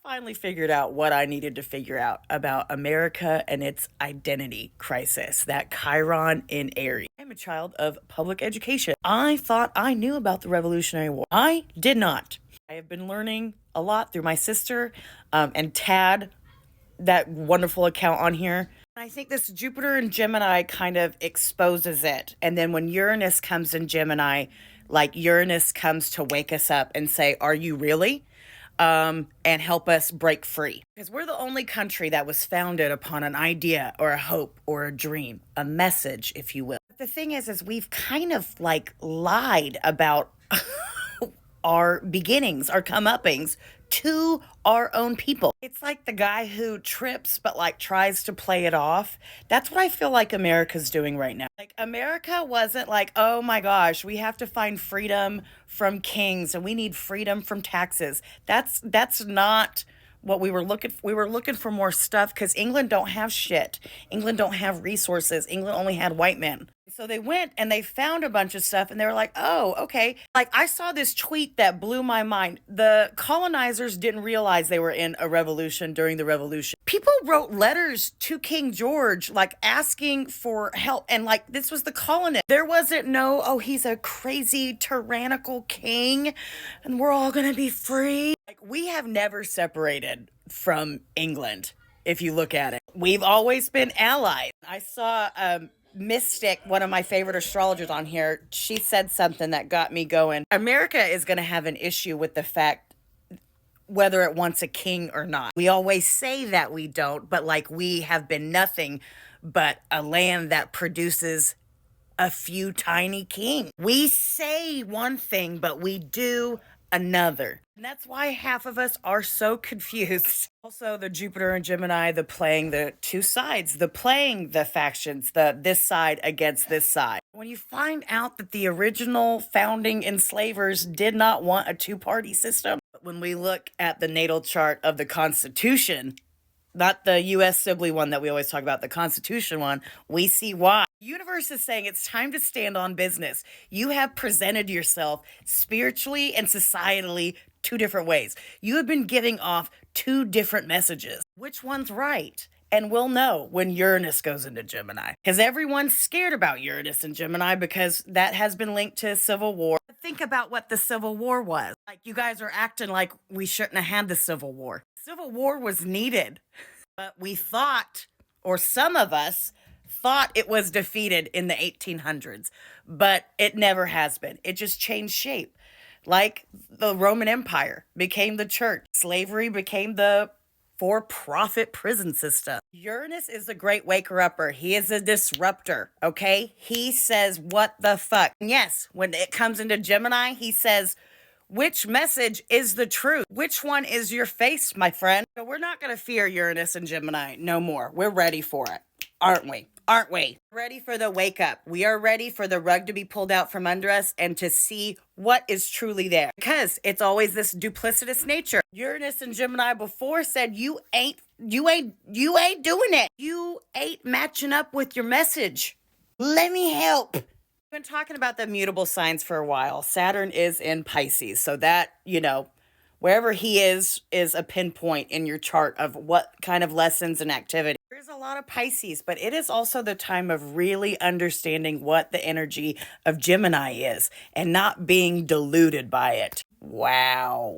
finally figured out what I needed to figure out about America and its identity crisis, that Chiron in Aries. I'm a child of public education. I thought I knew about the Revolutionary War. I did not. I have been learning a lot through my sister and Tad, that wonderful account on here. I think this Jupiter in Gemini kind of exposes it. And then when Uranus comes in Gemini, like Uranus comes to wake us up and say, are you really? And help us break free. Because we're the only country that was founded upon an idea or a hope or a dream, a message, if you will. But the thing is we've kind of like lied about our beginnings, our comeuppings to our own people. It's like the guy who trips but like tries to play it off. That's what I feel like America's doing right now. Like America wasn't like, oh my gosh, we have to find freedom from kings and we need freedom from taxes. That's not what we were looking for. We were looking for more stuff because England don't have shit. England don't have resources. England only had white men. So they went and they found a bunch of stuff and they were like, oh, okay. Like I saw this tweet that blew my mind. The colonizers didn't realize they were in a revolution during the revolution. People wrote letters to King George, like asking for help. And like, this was the colonist. There wasn't no, oh, he's a crazy tyrannical king and we're all going to be free. Like we have never separated from England. If you look at it, we've always been allies. I saw, Mystic, one of my favorite astrologers on here, she said something that got me going. America is going to have an issue with the fact whether it wants a king or not. We always say that we don't, but like we have been nothing but a land that produces a few tiny kings. We say one thing, but we do another. And that's why half of us are so confused. Also, the Jupiter and Gemini, the playing the two sides, the playing the factions, the this side against this side. When you find out that the original founding enslavers did not want a two-party system. But when we look at the natal chart of the Constitution, not the U.S. Sibley one that we always talk about, the Constitution one, we see why. The universe is saying it's time to stand on business. You have presented yourself spiritually and societally two different ways. You have been giving off two different messages. Which one's right? And we'll know when Uranus goes into Gemini. Because everyone's scared about Uranus and Gemini because that has been linked to civil war. Think about what the Civil War was. Like you guys are acting like we shouldn't have had the Civil War. Civil War was needed, but we thought, or some of us thought it was defeated in the 1800s, but it never has been. It just changed shape. Like the Roman Empire became the church. Slavery became the for-profit prison system. Uranus is the great waker-upper. He is a disruptor, okay? He says, what the fuck? And yes, when it comes into Gemini, he says, which message is the truth? Which one is your face, my friend? So we're not going to fear Uranus and Gemini no more. We're ready for it, aren't we? Aren't we? Ready for the wake up. We are ready for the rug to be pulled out from under us and to see what is truly there. Because it's always this duplicitous nature. Uranus and Gemini before said you ain't doing it. You ain't matching up with your message. Let me help. We've been talking about the mutable signs for a while. Saturn is in Pisces. So that, wherever he is a pinpoint in your chart of what kind of lessons and activity. There's a lot of Pisces, but it is also the time of really understanding what the energy of Gemini is and not being deluded by it. Wow.